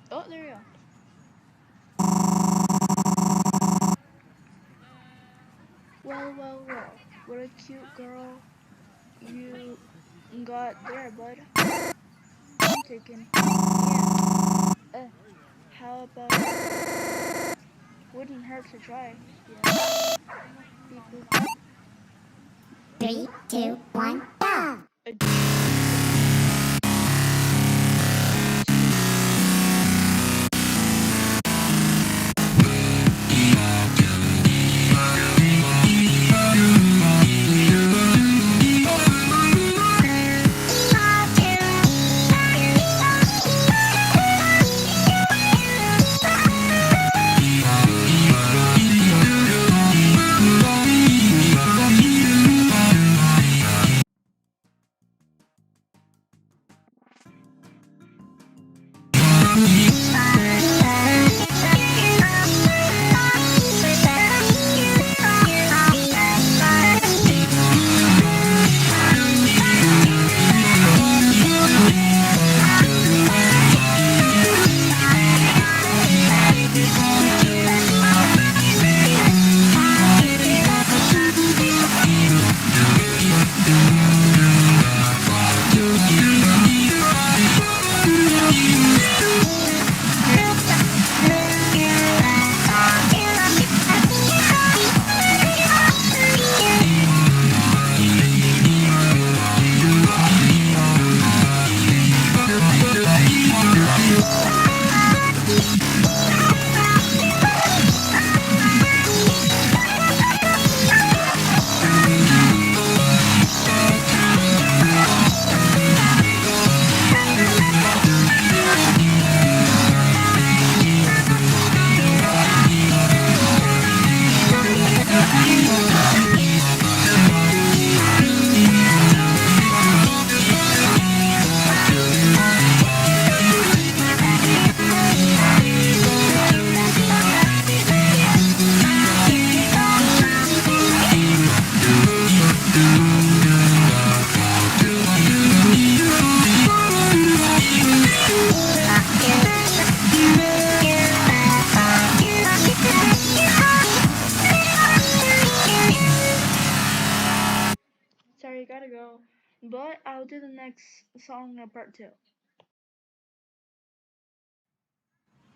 Oh, there you go. Well. What a cute girl you got there, bud. I'm taken. Yeah. How about it? Wouldn't hurt to try. Yeah. Beep boop. Three, two, one, go! Sorry, gotta go. But I'll do the next song in part 2.